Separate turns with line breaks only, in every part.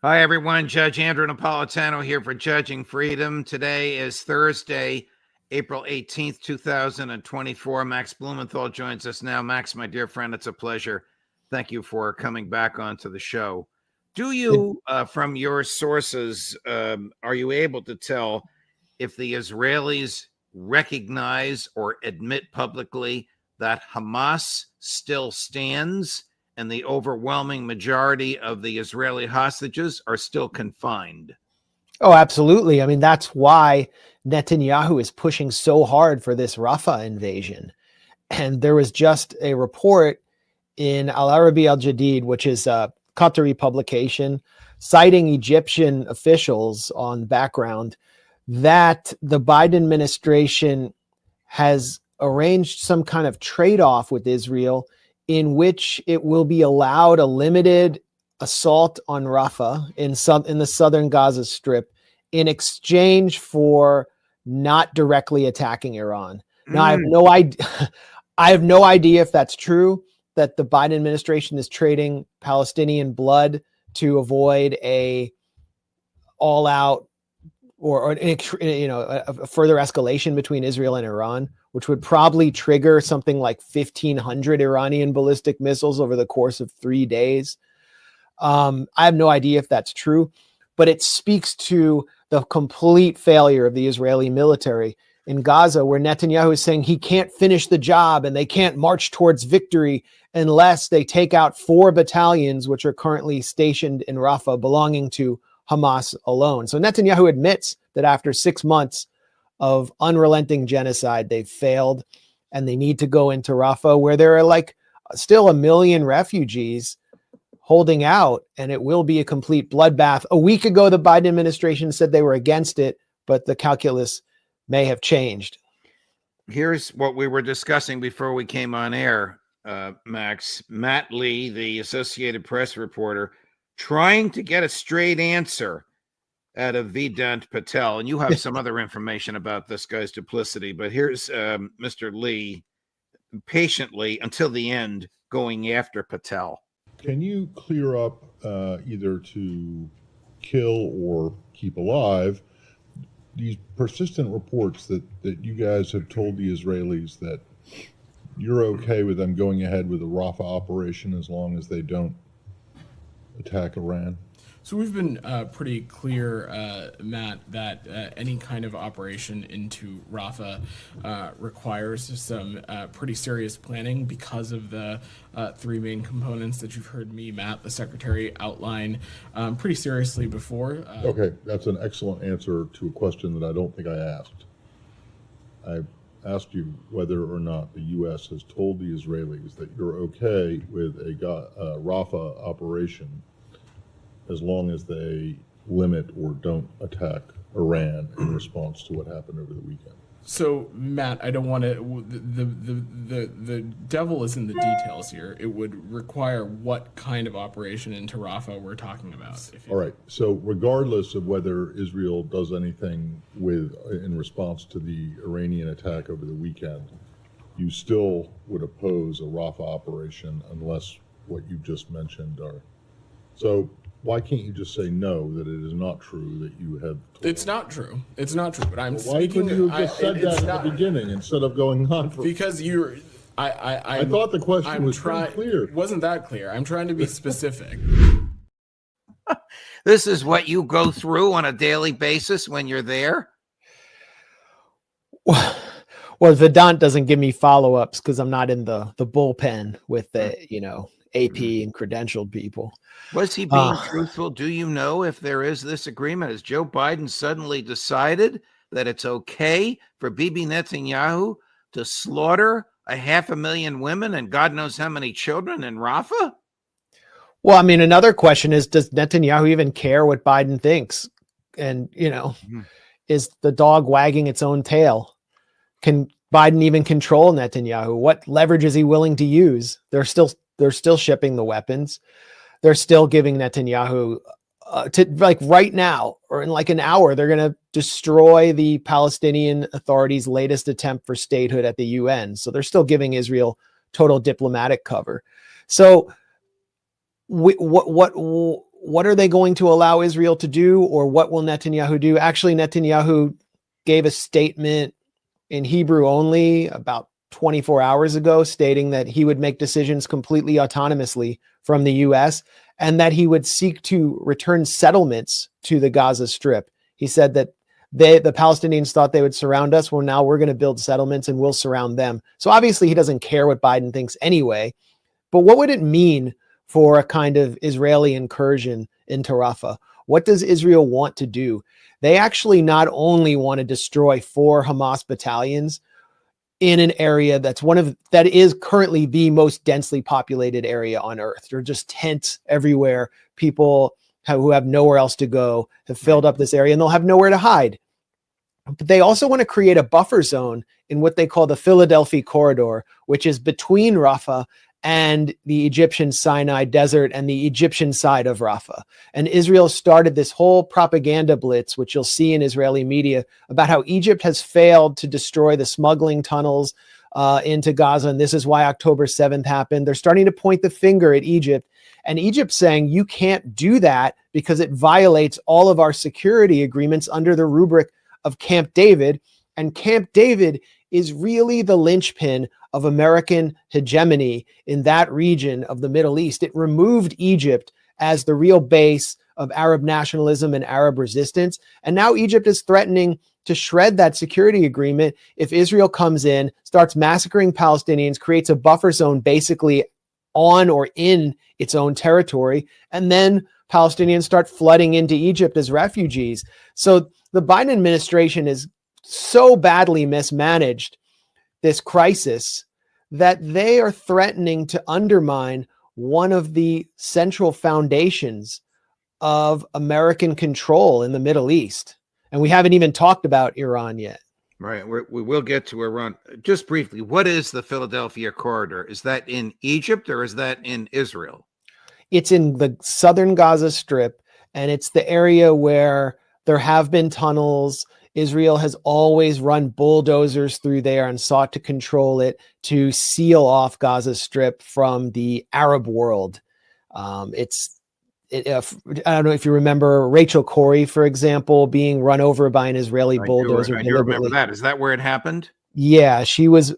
Hi, everyone. Judge Andrew Napolitano here for Judging Freedom. Today is Thursday, April 18th, 2024. Max Blumenthal joins us now. Max, my dear friend, it's a pleasure. Thank you for coming back onto the show. Do you, from your sources, are you able to tell if the Israelis recognize or admit publicly that Hamas still stands and the overwhelming majority of the Israeli hostages are still confined?
Oh, absolutely. I mean, that's why Netanyahu is pushing so hard for this Rafah invasion. And there was just a report in Al Arabi Al Jadid, which is a Qatari publication, citing Egyptian officials on background, that the Biden administration has arranged some kind of trade-off with Israel in which it will be allowed a limited assault on Rafah in the southern Gaza Strip in exchange for not directly attacking Iran. Now, I have no idea if that's true, that the Biden administration is trading Palestinian blood to avoid a all-out or a further escalation between Israel and Iran, which would probably trigger something like 1,500 Iranian ballistic missiles over the course of 3 days. I have no idea if that's true, but it speaks to the complete failure of the Israeli military in Gaza, where Netanyahu is saying he can't finish the job and they can't march towards victory unless they take out 4 battalions, which are currently stationed in Rafah, belonging to Hamas alone. So Netanyahu admits that after 6 months of unrelenting genocide, they've failed and they need to go into Rafah, where there are still 1 million refugees holding out, and it will be a complete bloodbath. A week ago, the Biden administration said they were against it, but the calculus may have changed.
Here's what we were discussing before we came on air, Max. Matt Lee, the Associated Press reporter, trying to get a straight answer out of Vedant Patel. And you have some other information about this guy's duplicity, but here's Mr. Lee patiently until the end going after Patel.
Can you clear up either to kill or keep alive these persistent reports that you guys have told the Israelis that you're okay with them going ahead with the Rafah operation as long as they don't attack Iran?
So we've been pretty clear, Matt, that any kind of operation into Rafah requires some pretty serious planning because of the 3 main components that you've heard me, Matt, the Secretary, outline pretty seriously before.
Okay, that's an excellent answer to a question that I don't think I asked. I asked you whether or not the U.S. has told the Israelis that you're okay with a Rafah operation as long as they limit or don't attack Iran in response to what happened over the weekend.
So, Matt, I don't want to. The devil is in the details here. It would require what kind of operation into Rafah we're talking about.
All right. So, regardless of whether Israel does anything in response to the Iranian attack over the weekend, you still would oppose a Rafah operation unless what you just mentioned are. So, why can't you just say no, that it is not true that you have told?
It's not true. It's not true. But I'm
why couldn't you have just said that at the beginning instead of going on for?
Because you're. I
thought the question was pretty clear.
It wasn't that clear. I'm trying to be specific.
This is what you go through on a daily basis when you're there?
Well, Vedant doesn't give me follow-ups because I'm not in the bullpen with the, AP and credentialed people.
Was he being truthful? Do you know if there is this agreement? Has Joe Biden suddenly decided that it's okay for Bibi Netanyahu to slaughter 500,000 women and God knows how many children in Rafah?
Well, I mean, another question is, does Netanyahu even care what Biden thinks? And, is the dog wagging its own tail? Can Biden even control Netanyahu? What leverage is he willing to use? They're still shipping the weapons. They're still giving Netanyahu right now or in an hour, they're going to destroy the Palestinian Authority's latest attempt for statehood at the UN. So they're still giving Israel total diplomatic cover. So what what are they going to allow Israel to do, or what will Netanyahu do? Actually, Netanyahu gave a statement in Hebrew only about 24 hours ago, stating that he would make decisions completely autonomously from the U.S. and that he would seek to return settlements to the Gaza Strip. He said that the Palestinians thought they would surround us. Well, now we're going to build settlements and we'll surround them. So obviously he doesn't care what Biden thinks anyway. But what would it mean for a kind of Israeli incursion into Rafah? What does Israel want to do? They actually not only want to destroy 4 Hamas battalions in an area that is currently the most densely populated area on earth. There are just tents everywhere. People who have nowhere else to go have filled up this area, and they'll have nowhere to hide. But they also want to create a buffer zone in what they call the Philadelphia corridor, which is between Rafah and the Egyptian Sinai Desert and the Egyptian side of Rafah. And Israel started this whole propaganda blitz, which you'll see in Israeli media, about how Egypt has failed to destroy the smuggling tunnels into Gaza. And this is why October 7th happened. They're starting to point the finger at Egypt. And Egypt saying, you can't do that because it violates all of our security agreements under the rubric of Camp David. And Camp David is really the linchpin of American hegemony in that region of the Middle East. It removed Egypt as the real base of Arab nationalism and Arab resistance. And now Egypt is threatening to shred that security agreement if Israel comes in, starts massacring Palestinians, creates a buffer zone basically on or in its own territory, and then Palestinians start flooding into Egypt as refugees. So the Biden administration is so badly mismanaged this crisis that they are threatening to undermine one of the central foundations of American control in the Middle East. And we haven't even talked about Iran yet.
Right. We will get to Iran. Just briefly, what is the Philadelphia corridor? Is that in Egypt or is that in Israel?
It's in the southern Gaza Strip, and it's the area where there have been tunnels. Israel has always run bulldozers through there and sought to control it to seal off Gaza Strip from the Arab world. I don't know if you remember Rachel Corrie, for example, being run over by an Israeli bulldozer.
I do remember that. Is that where it happened?
Yeah, she was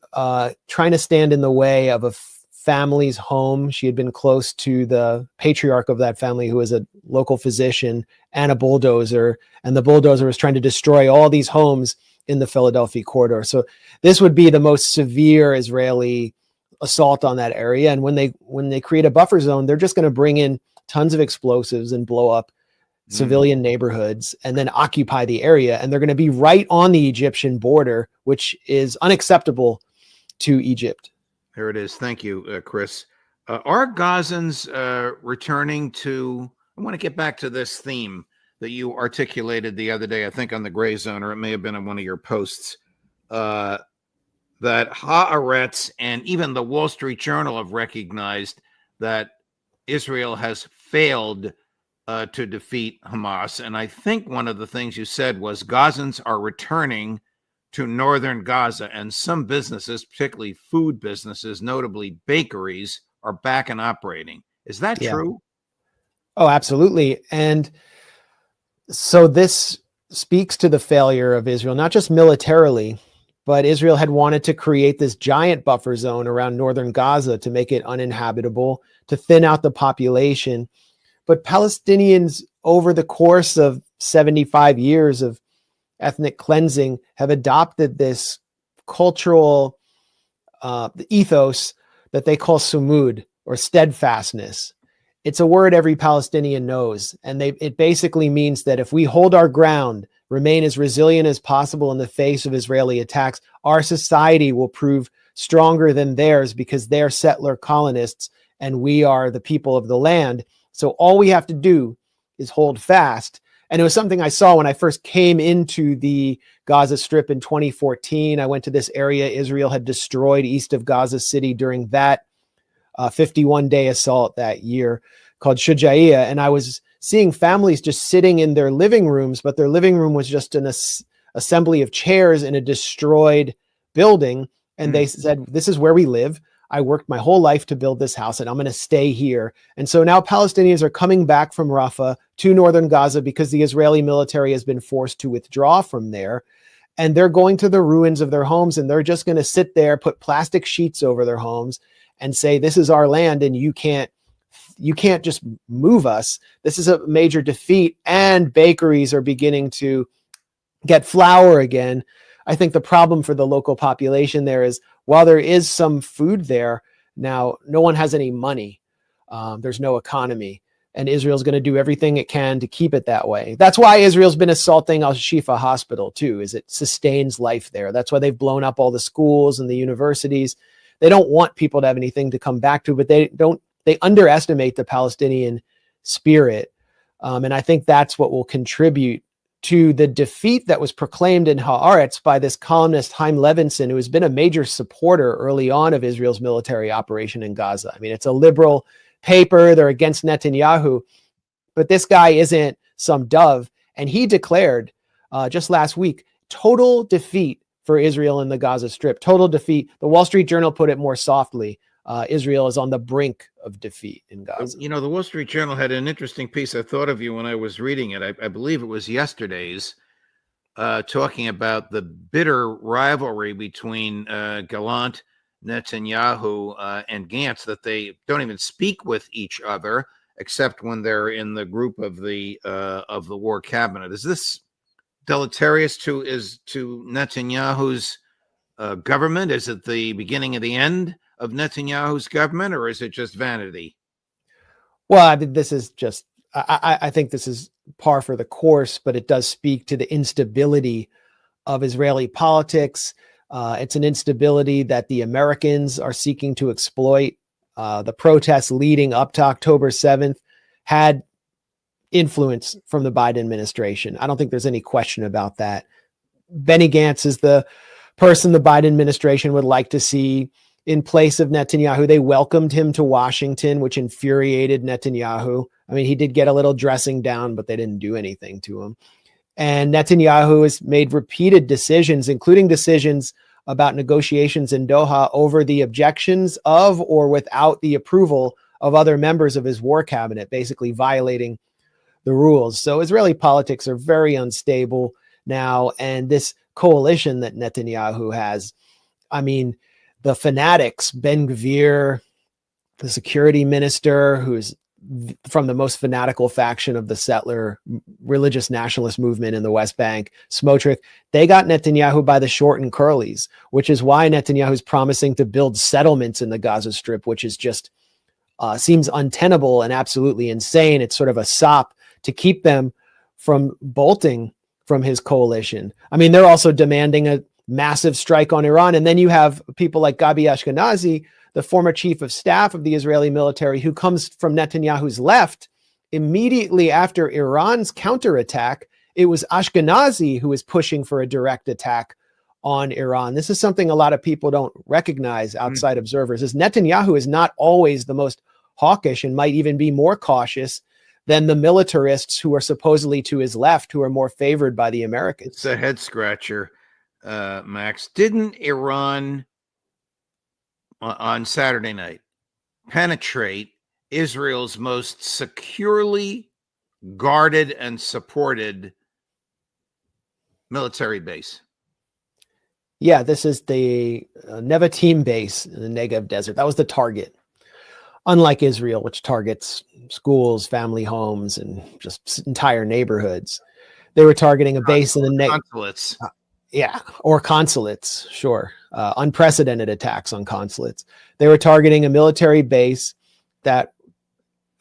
trying to stand in the way of a family's home. She had been close to the patriarch of that family, who was a local physician, and a bulldozer. And the bulldozer was trying to destroy all these homes in the Philadelphia corridor. So this would be the most severe Israeli assault on that area. And when they create a buffer zone, they're just going to bring in tons of explosives and blow up civilian neighborhoods and then occupy the area. And they're going to be right on the Egyptian border, which is unacceptable to Egypt.
There it is. Thank you, Chris. Are Gazans returning to, I want to get back to this theme that you articulated the other day, I think on the Gray Zone, or it may have been on one of your posts, that Haaretz and even the Wall Street Journal have recognized that Israel has failed to defeat Hamas. And I think one of the things you said was Gazans are returning to northern Gaza, and some businesses, particularly food businesses, notably bakeries, are back and operating. Is that true?
Oh, absolutely. And so this speaks to the failure of Israel, not just militarily, but Israel had wanted to create this giant buffer zone around northern Gaza to make it uninhabitable, to thin out the population. But Palestinians, over the course of 75 years of ethnic cleansing, have adopted this cultural ethos that they call sumud, or steadfastness. It's a word every Palestinian knows. And it basically means that if we hold our ground, remain as resilient as possible in the face of Israeli attacks, our society will prove stronger than theirs because they're settler colonists and we are the people of the land. So all we have to do is hold fast. And it was something I saw when I first came into the Gaza Strip in 2014. I went to this area Israel had destroyed east of Gaza City during that 51-day assault that year, called Shujaiya. And I was seeing families just sitting in their living rooms, but their living room was just an assembly of chairs in a destroyed building. And they said, this is where we live. I worked my whole life to build this house and I'm going to stay here. And so now Palestinians are coming back from Rafah to northern Gaza because the Israeli military has been forced to withdraw from there. And they're going to the ruins of their homes and they're just going to sit there, put plastic sheets over their homes and say, this is our land and you can't just move us. This is a major defeat. And bakeries are beginning to get flour again. I think the problem for the local population there is, while there is some food there, now no one has any money. There's no economy. And Israel's going to do everything it can to keep it that way. That's why Israel's been assaulting Al-Shifa Hospital too, is it sustains life there. That's why they've blown up all the schools and the universities. They don't want people to have anything to come back to, but they underestimate the Palestinian spirit. And I think that's what will contribute to the defeat that was proclaimed in Haaretz by this columnist Chaim Levinson, who has been a major supporter early on of Israel's military operation in Gaza. I mean, it's a liberal paper. They're against Netanyahu, but this guy isn't some dove. And he declared just last week, total defeat for Israel in the Gaza Strip, total defeat. The Wall Street Journal put it more softly. Israel is on the brink of defeat in Gaza.
You know, the Wall Street Journal had an interesting piece. I thought of you when I was reading it. I believe it was yesterday's, talking about the bitter rivalry between Gallant, Netanyahu, and Gantz, that they don't even speak with each other except when they're in the group of the war cabinet. Is this deleterious to Netanyahu's government? Is it the beginning of the end of Netanyahu's government, or is it just vanity?
Well, I mean, this is just, I think this is par for the course, but it does speak to the instability of Israeli politics. It's an instability that the Americans are seeking to exploit. The protests leading up to October 7th had influence from the Biden administration. I don't think there's any question about that. Benny Gantz is the person the Biden administration would like to see in place of Netanyahu. They welcomed him to Washington, which infuriated Netanyahu. I mean, he did get a little dressing down, but they didn't do anything to him. And Netanyahu has made repeated decisions, including decisions about negotiations in Doha, over the objections of or without the approval of other members of his war cabinet, basically violating the rules. So Israeli politics are very unstable now. And this coalition that Netanyahu has, I mean, the fanatics, Ben Gvir, the security minister, who's from the most fanatical faction of the settler religious nationalist movement in the West Bank, Smotrich, they got Netanyahu by the short and curlies, which is why Netanyahu is promising to build settlements in the Gaza Strip, which is just seems untenable and absolutely insane. It's sort of a sop to keep them from bolting from his coalition. I mean, they're also demanding a massive strike on Iran. And then you have people like Gabi Ashkenazi, the former chief of staff of the Israeli military, who comes from Netanyahu's left. Immediately after Iran's counterattack, it was Ashkenazi who was pushing for a direct attack on Iran. This is something a lot of people don't recognize, outside observers, is Netanyahu is not always the most hawkish and might even be more cautious than the militarists who are supposedly to his left, who are more favored by the Americans.
It's a head scratcher. Max, didn't Iran on Saturday night penetrate Israel's most securely guarded and supported military base?
Yeah, this is the Nevatim base in the Negev desert. That was the target. Unlike Israel, which targets schools, family homes, and just entire neighborhoods, they were targeting a base in the Negev.
Consulates.
Yeah, or consulates, sure. Unprecedented attacks on consulates. They were targeting a military base that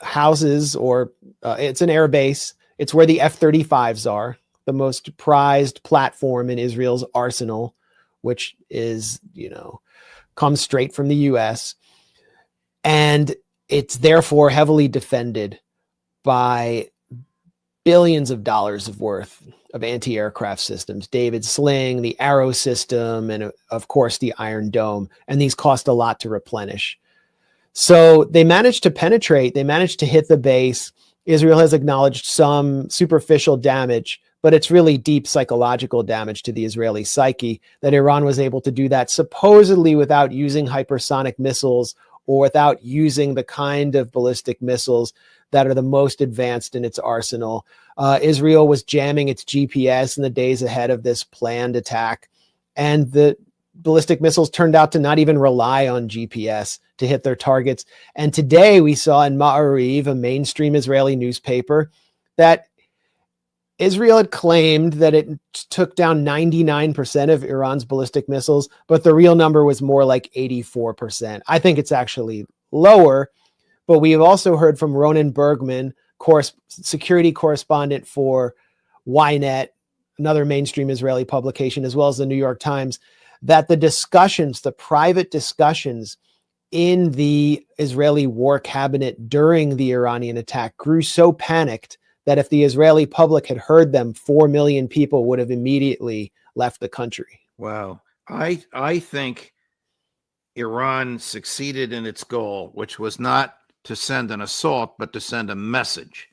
houses, or it's an air base. It's where the F-35s are, the most prized platform in Israel's arsenal, which is, comes straight from the U.S. And it's therefore heavily defended by billions of dollars of worth of anti-aircraft systems, David Sling, the Arrow system, and of course the Iron Dome. And these cost a lot to replenish. So they managed to penetrate, they managed to hit the base Israel has acknowledged some superficial damage, but it's really deep psychological damage to the Israeli psyche that Iran was able to do that supposedly without using hypersonic missiles or without using the kind of ballistic missiles that are the most advanced in its arsenal. Israel was jamming its GPS in the days ahead of this planned attack, and the ballistic missiles turned out to not even rely on GPS to hit their targets. And today we saw in Ma'ariv, a mainstream Israeli newspaper, that Israel had claimed that it took down 99% of Iran's ballistic missiles, but the real number was more like 84%. I think it's actually lower, but we have also heard from Ronen Bergman, security correspondent for Ynet, another mainstream Israeli publication, as well as the New York Times, that the private discussions in the Israeli war cabinet during the Iranian attack grew so panicked that if the Israeli public had heard them, 4 million people would have immediately left the country.
Wow. I think Iran succeeded in its goal, which was not to send an assault, but to send a message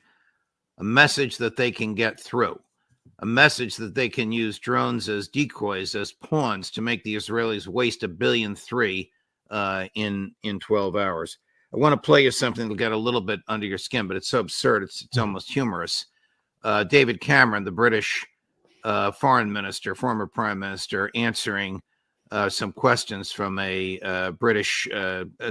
that they can get through, a message that they can use drones as decoys, as pawns to make the Israelis waste $1.3 billion in 12 hours. I want to play you something that'll get a little bit under your skin, but it's so absurd, it's almost humorous. David Cameron, the British foreign minister, former prime minister, answering some questions from a British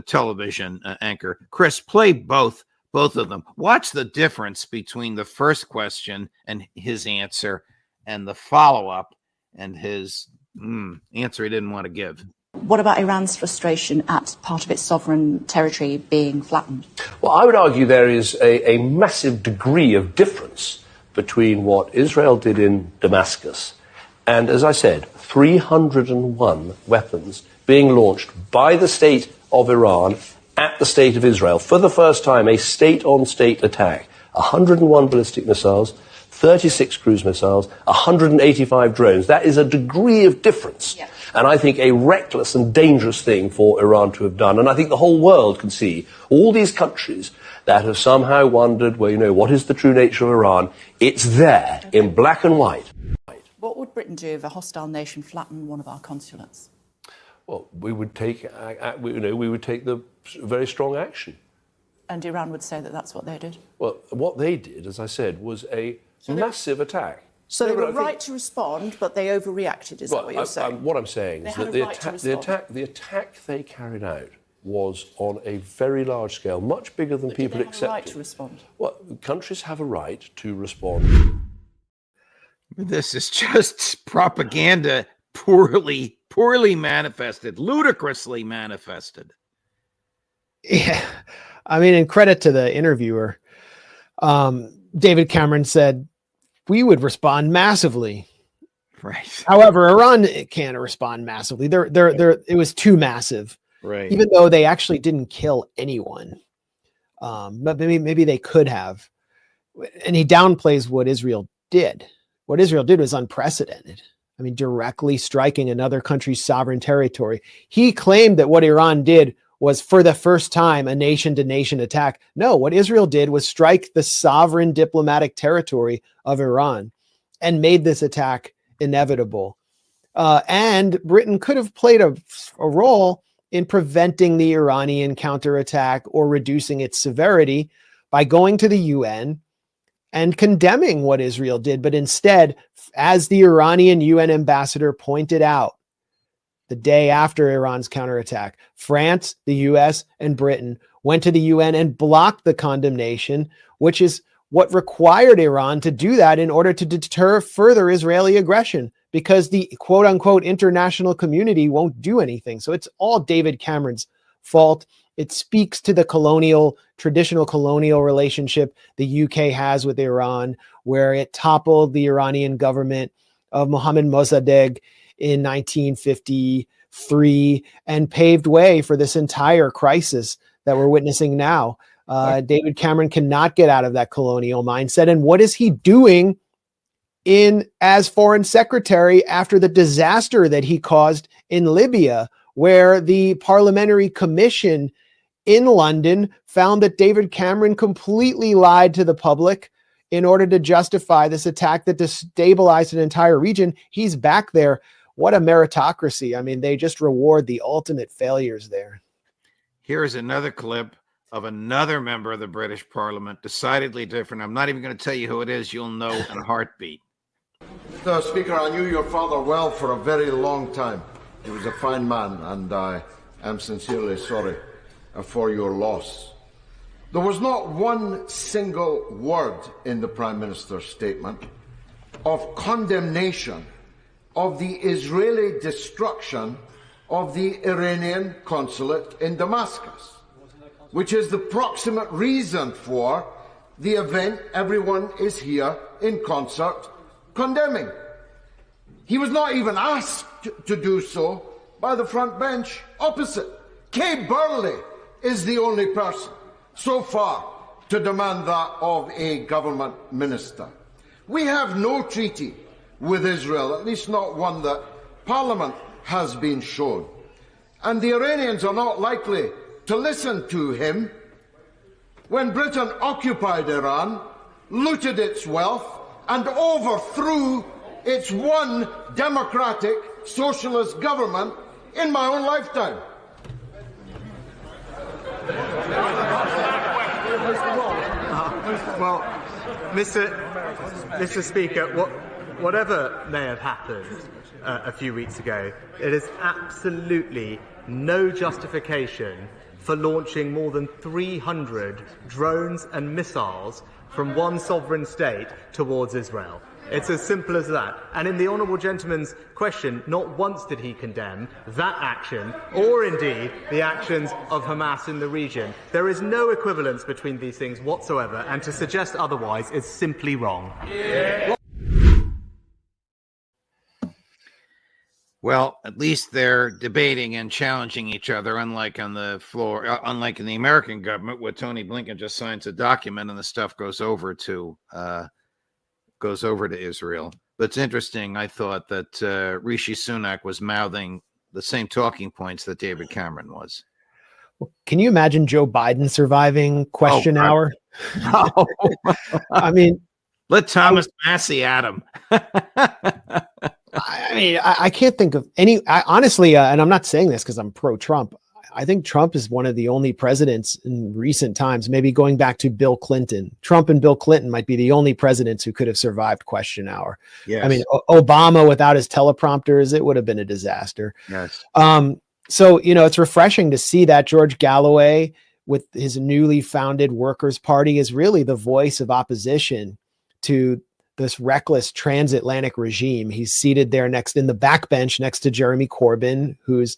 television anchor. Chris, play both of them. Watch the difference between the first question and his answer and the follow-up and his answer he didn't want to give.
What about Iran's frustration at part of its sovereign territory being flattened?
Well, I would argue there is a massive degree of difference between what Israel did in Damascus and, as I said, 301 weapons being launched by the state of Iran at the state of Israel. For the first time, a state-on-state attack. 101 ballistic missiles, 36 cruise missiles, 185 drones. That is a degree of difference. Yeah. And I think a reckless and dangerous thing for Iran to have done. And I think the whole world can see all these countries that have somehow wondered, well, what is the true nature of Iran? It's there in black and white.
What would Britain do if a hostile nation flattened one of our consulates?
Well, we would take the very strong action.
And Iran would say that that's what they did?
Well, what they did, as I said, was a massive attack.
So they were right to respond, but they overreacted, is that what you're saying?
What I'm saying is that the attack they carried out was on a very large scale, much bigger than people expected. Did they have a right to respond? Well, countries have a right to respond.
This is just propaganda poorly manifested, ludicrously manifested.
Yeah. I mean, in credit to the interviewer, David Cameron said, we would respond massively.
Right.
However, Iran can't respond massively. It was too massive.
Right.
Even though they actually didn't kill anyone. But maybe they could have. And he downplays what Israel did. What Israel did was unprecedented. I mean, directly striking another country's sovereign territory. He claimed that what Iran did was, for the first time, a nation-to-nation attack. No, what Israel did was strike the sovereign diplomatic territory of Iran and made this attack inevitable. And Britain could have played a role in preventing the Iranian counterattack or reducing its severity by going to the UN and condemning what Israel did. But instead, as the Iranian UN ambassador pointed out, the day after Iran's counterattack, France, the US, and Britain went to the UN and blocked the condemnation, which is what required Iran to do that in order to deter further Israeli aggression, because the quote unquote international community won't do anything. So it's all David Cameron's fault. It speaks to the traditional colonial relationship the UK has with Iran, where it toppled the Iranian government of Mohammad Mossadegh in 1953 and paved way for this entire crisis that we're witnessing now. David Cameron cannot get out of that colonial mindset. And what is he doing as foreign secretary after the disaster that he caused in Libya, where the parliamentary commission in London found that David Cameron completely lied to the public in order to justify this attack that destabilized an entire region. He's back there. What a meritocracy. I mean, they just reward the ultimate failures there.
Here is another clip of another member of the British Parliament, decidedly different. I'm not even going to tell you who it is. You'll know in a heartbeat.
Mr. Speaker, I knew your father well for a very long time. He was a fine man, and I am sincerely sorry for your loss. There was not one single word in the Prime Minister's statement of condemnation of the Israeli destruction of the Iranian consulate in Damascus, which is the proximate reason for the event everyone is here in concert condemning. He was not even asked to do so by the front bench opposite. Kay Burley is the only person so far to demand that of a government minister. We have no treaty with Israel, at least not one that Parliament has been shown. And the Iranians are not likely to listen to him. When Britain occupied Iran, looted its wealth, and overthrew its one democratic socialist government in my own lifetime.
Well, Mr. Speaker, whatever may have happened a few weeks ago, it is absolutely no justification for launching more than 300 drones and missiles from one sovereign state towards Israel. It's as simple as that. And in the honourable gentleman's question, not once did he condemn that action, or indeed the actions of Hamas in the region. There is no equivalence between these things whatsoever, and to suggest otherwise is simply wrong.
Well, at least they're debating and challenging each other, unlike on the floor, unlike in the American government, where Tony Blinken just signs a document and the stuff goes over to Israel. But it's interesting. I thought that Rishi Sunak was mouthing the same talking points that David Cameron was.
Can you imagine Joe Biden surviving question hour?
No.
I mean,
let Thomas Massey at him.
I can't think of any, honestly, and I'm not saying this because I'm pro-Trump. I think Trump is one of the only presidents in recent times, maybe going back to Bill Clinton. Trump and Bill Clinton might be the only presidents who could have survived question hour.
Yes.
I mean, Obama without his teleprompters, it would have been a disaster.
Yes.
So, it's refreshing to see that George Galloway with his newly founded Workers' Party is really the voice of opposition to this reckless transatlantic regime. He's seated there next in the backbench next to Jeremy Corbyn, whose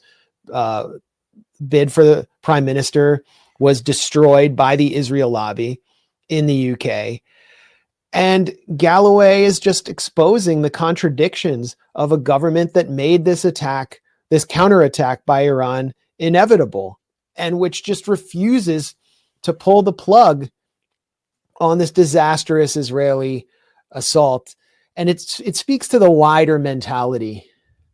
bid for the prime minister was destroyed by the Israel lobby in the UK. And Galloway is just exposing the contradictions of a government that made this attack, this counterattack by Iran, inevitable, and which just refuses to pull the plug on this disastrous Israeli assault. And it speaks to the wider mentality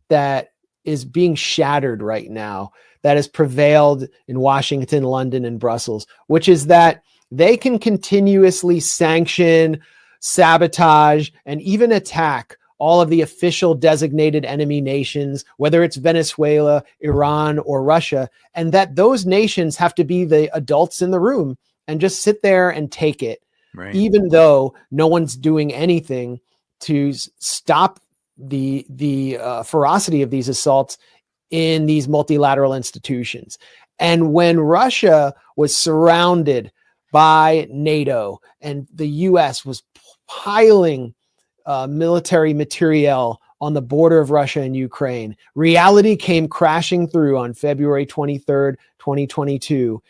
that is being shattered right now, that has prevailed in Washington, London, and Brussels, which is that they can continuously sanction, sabotage, and even attack all of the official designated enemy nations, whether it's Venezuela, Iran, or Russia, and that those nations have to be the adults in the room and just sit there and take it. Right. Even though no one's doing anything to stop the ferocity of these assaults in these multilateral institutions. And when Russia was surrounded by NATO and the US was piling military materiel on the border of Russia and Ukraine, reality came crashing through on February 23rd, 2022,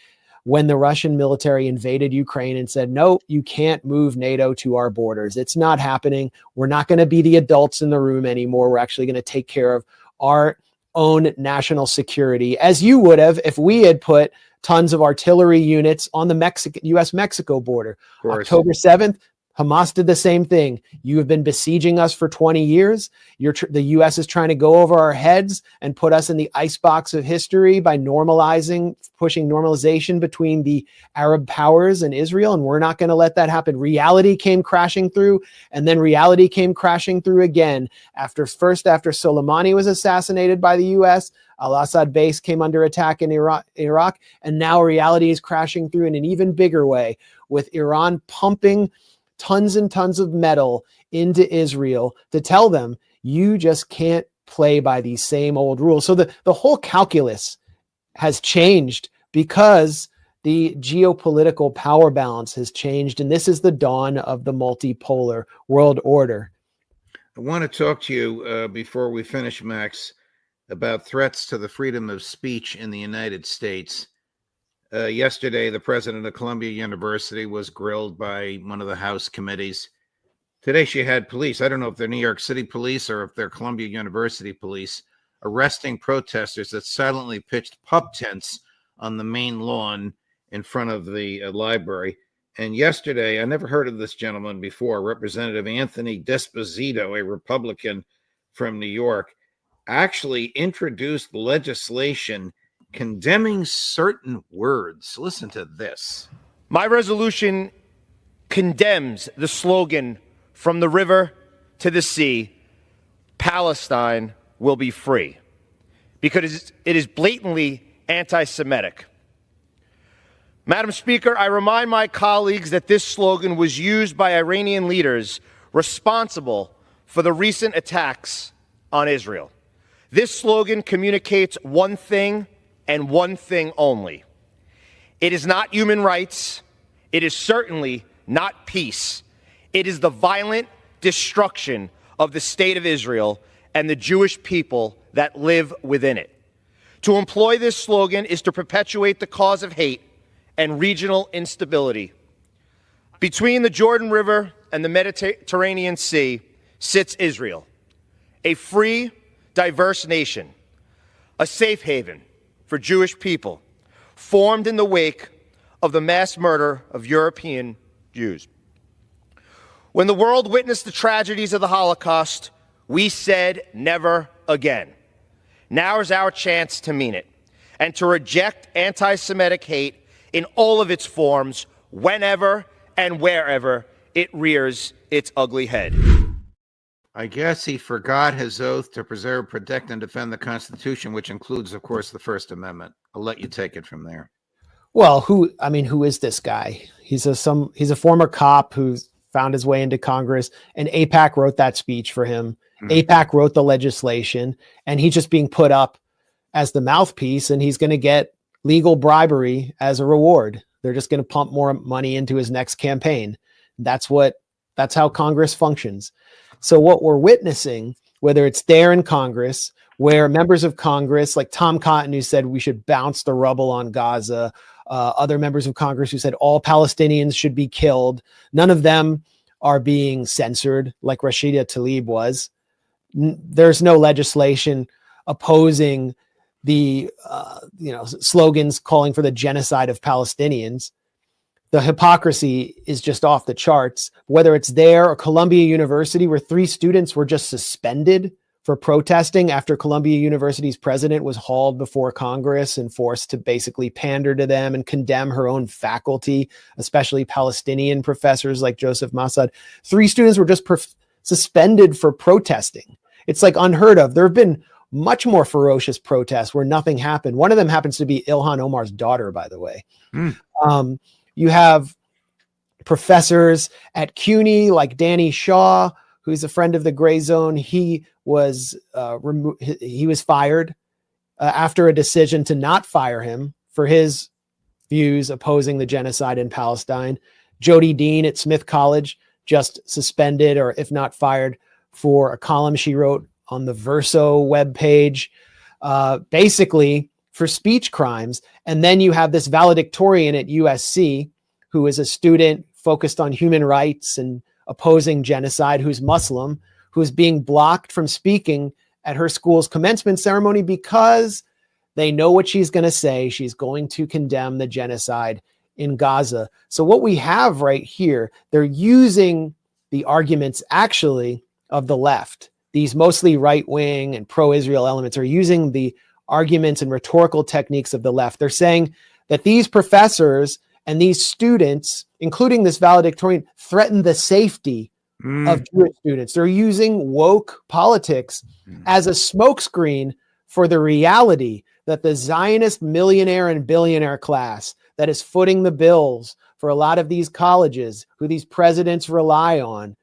when the Russian military invaded Ukraine and said, no, you can't move NATO to our borders. It's not happening. We're not going to be the adults in the room anymore. We're actually going to take care of our own national security, as you would have if we had put tons of artillery units on the US-Mexico border. October 7th, Hamas did the same thing. You have been besieging us for 20 years. The U.S. is trying to go over our heads and put us in the icebox of history by pushing normalization between the Arab powers and Israel, and we're not going to let that happen. Reality came crashing through, and then reality came crashing through again. After Soleimani was assassinated by the U.S., Al-Assad base came under attack in Iraq, and now reality is crashing through in an even bigger way, with Iran pumping tons and tons of metal into Israel to tell them, you just can't play by these same old rules. So the whole calculus has changed because the geopolitical power balance has changed. And this is the dawn of the multipolar world order.
I want to talk to you before we finish, Max, about threats to the freedom of speech in the United States. Yesterday, the president of Columbia University was grilled by one of the House committees. Today, she had police, I don't know if they're New York City police or if they're Columbia University police, arresting protesters that silently pitched pup tents on the main lawn in front of the library. And yesterday, I never heard of this gentleman before, Representative Anthony Desposito, a Republican from New York, actually introduced legislation condemning certain words. Listen to this.
My resolution condemns the slogan, "From the river to the sea, Palestine will be free," because it is blatantly anti-Semitic. Madam Speaker, I remind my colleagues that this slogan was used by Iranian leaders responsible for the recent attacks on Israel. This slogan communicates one thing and one thing only. It is not human rights. It is certainly not peace. It is the violent destruction of the state of Israel and the Jewish people that live within it. To employ this slogan is to perpetuate the cause of hate and regional instability. Between the Jordan River and the Mediterranean Sea sits Israel, a free, diverse nation, a safe haven for Jewish people, formed in the wake of the mass murder of European Jews. When the world witnessed the tragedies of the Holocaust, we said never again. Now is our chance to mean it and to reject anti-Semitic hate in all of its forms, whenever and wherever it rears its ugly head.
I guess he forgot his oath to preserve, protect, and defend the Constitution, which includes, of course, the First Amendment. I'll let you take it from there.
Well, who is this guy? He's a former cop who's found his way into Congress, and AIPAC wrote that speech for him. AIPAC wrote the legislation, and he's just being put up as the mouthpiece, and he's going to get legal bribery as a reward. They're just going to pump more money into his next campaign. That's how Congress functions. So what we're witnessing, whether it's there in Congress, where members of Congress, like Tom Cotton, who said we should bounce the rubble on Gaza, other members of Congress who said all Palestinians should be killed, none of them are being censored like Rashida Tlaib was. There's no legislation opposing the slogans calling for the genocide of Palestinians. The hypocrisy is just off the charts, whether it's there or Columbia University, where 3 students were just suspended for protesting after Columbia University's president was hauled before Congress and forced to basically pander to them and condemn her own faculty, especially Palestinian professors like Joseph Massad. 3 students were just suspended for protesting. It's like unheard of. There have been much more ferocious protests where nothing happened. One of them happens to be Ilhan Omar's daughter, by the way. You have professors at CUNY like Danny Shaw, who's a friend of the Gray Zone. He was fired after a decision to not fire him for his views opposing the genocide in Palestine. Jody Dean at Smith College just suspended, or if not fired, for a column she wrote on the Verso webpage, basically for speech crimes. And then you have this valedictorian at USC, who is a student focused on human rights and opposing genocide, who's Muslim, who's being blocked from speaking at her school's commencement ceremony because they know what she's going to say. She's going to condemn the genocide in Gaza. So what we have right here, they're using the arguments actually of the left. These mostly right-wing and pro-Israel elements are using the arguments and rhetorical techniques of the left. They're saying that these professors and these students, including this valedictorian, threaten the safety of Jewish students. They're using woke politics as a smokescreen for the reality that the Zionist millionaire and billionaire class that is footing the bills for a lot of these colleges, who these presidents rely on,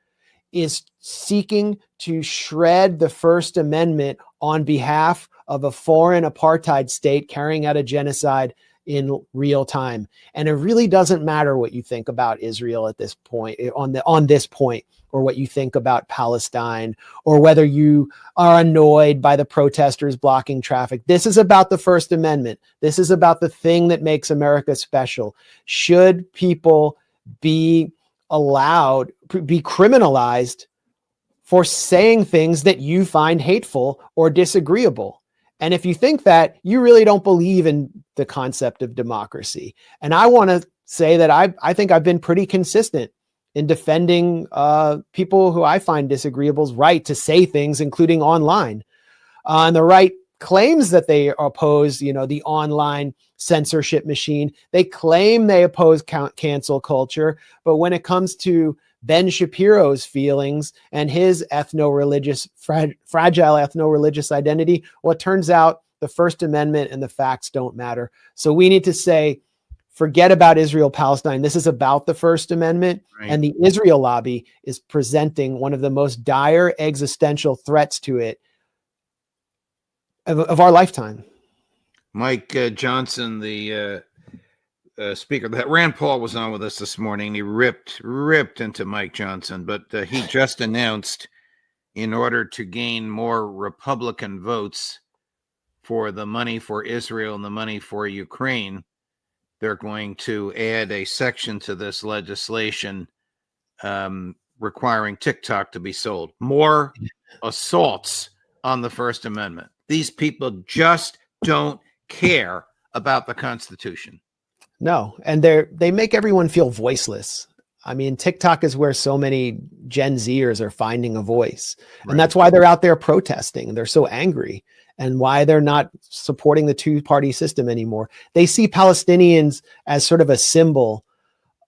is seeking to shred the First Amendment on behalf of a foreign apartheid state carrying out a genocide in real time. And it really doesn't matter what you think about Israel at this point, on this point, or what you think about Palestine, or whether you are annoyed by the protesters blocking traffic. This is about the First Amendment. This is about the thing that makes America special. Should people be allowed, be criminalized for saying things that you find hateful or disagreeable? And if you think that, you really don't believe in the concept of democracy. And I want to say that I think I've been pretty consistent in defending people who I find disagreeable's right to say things, including online. And the right claims that they oppose, the online censorship machine. They claim they oppose cancel culture. But when it comes to Ben Shapiro's feelings and his ethno-religious, fragile ethno-religious identity, well, it turns out the First Amendment and the facts don't matter. So we need to say, forget about Israel-Palestine. This is about the First Amendment. Right. And the Israel lobby is presenting one of the most dire existential threats to it of our lifetime.
Mike Johnson, the speaker, that Rand Paul was on with us this morning. He ripped into Mike Johnson, but he just announced, in order to gain more Republican votes for the money for Israel and the money for Ukraine, they're going to add a section to this legislation requiring TikTok to be sold. More assaults on the First Amendment. These people just don't care about the Constitution.
No, and they make everyone feel voiceless. I mean, TikTok is where so many Gen Zers are finding a voice. Right. And that's why they're out there protesting. They're so angry, and why they're not supporting the two-party system anymore. They see Palestinians as sort of a symbol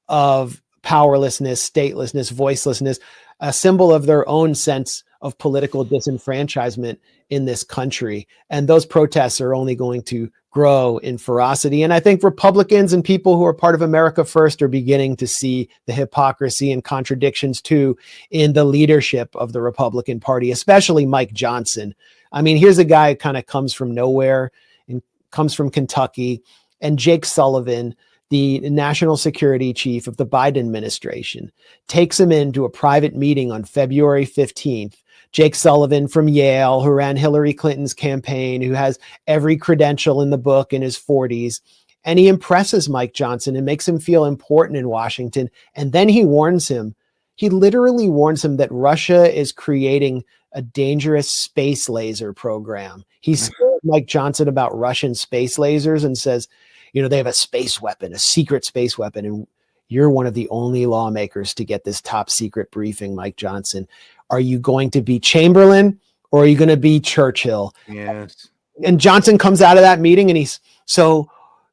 of powerlessness, statelessness, voicelessness, a symbol of their own sense of political disenfranchisement in this country. And those protests are only going to grow in ferocity. And I think Republicans and people who are part of America First are beginning to see the hypocrisy and contradictions too in the leadership of the Republican Party, especially Mike Johnson. I mean, here's a guy who kind of comes from nowhere and comes from Kentucky, and Jake Sullivan, the national security chief of the Biden administration, takes him into a private meeting on February 15th. Jake Sullivan from Yale, who ran Hillary Clinton's campaign, who has every credential in the book in his 40s. And he impresses Mike Johnson and makes him feel important in Washington. And then he warns him. He literally warns him that Russia is creating a dangerous space laser program. He's Mike Johnson about Russian space lasers and says, they have a space weapon, a secret space weapon. And you're one of the only lawmakers to get this top secret briefing, Mike Johnson. Are you going to be Chamberlain or are you going to be Churchill?
Yes.
And Johnson comes out of that meeting and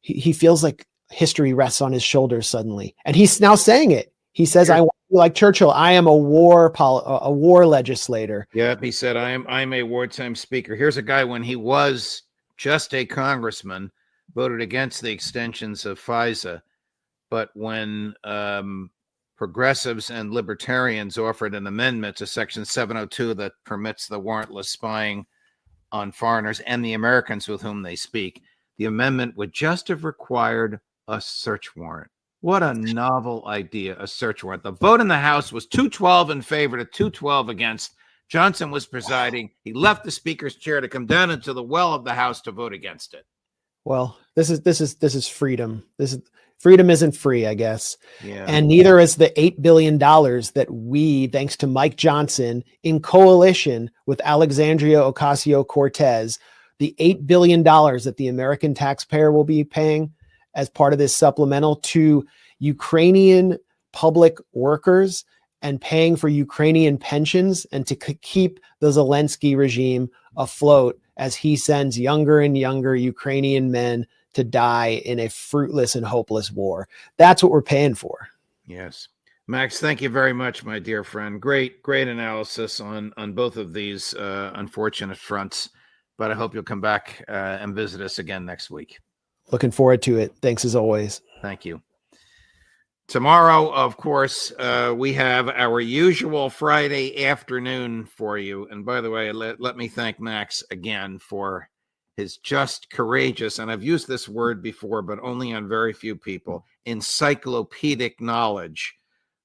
he feels like history rests on his shoulders suddenly. And he's now saying it. He says, I want to be like Churchill. I am a war legislator.
Yep. He said, I'm a wartime speaker. Here's a guy, when he was just a congressman, voted against the extensions of FISA. But when progressives and libertarians offered an amendment to Section 702 that permits the warrantless spying on foreigners and the Americans with whom they speak, the amendment would just have required a search warrant. What a novel idea, a search warrant. The vote in the House was 212 in favor to 212 against. Johnson was presiding. He left the speaker's chair to come down into the well of the House to vote against it.
Well, this is freedom. Freedom isn't free, I guess.
Yeah.
And neither is the $8 billion that we, thanks to Mike Johnson, in coalition with Alexandria Ocasio-Cortez, the $8 billion that the American taxpayer will be paying as part of this supplemental to Ukrainian public workers and paying for Ukrainian pensions and to keep the Zelensky regime afloat as he sends younger and younger Ukrainian men to die in a fruitless and hopeless war. That's what we're paying for.
Yes. Max, thank you very much, my dear friend. Great analysis on both of these unfortunate fronts. But I hope you'll come back and visit us again next week.
Looking forward to it. Thanks as always.
Thank you. Tomorrow, of course, we have our usual Friday afternoon for you. And by the way, let me thank Max again for his just courageous, and I've used this word before, but only on very few people, encyclopedic knowledge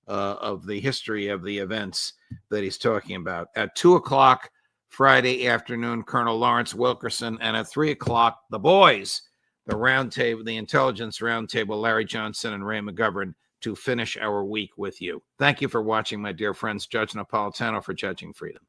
of the history of the events that he's talking about. At 2:00 Friday afternoon, Colonel Lawrence Wilkerson, and at 3:00, the boys, the roundtable, the intelligence roundtable, Larry Johnson and Ray McGovern, to finish our week with you. Thank you for watching, my dear friends. Juge Napolitano for Judging Freedom.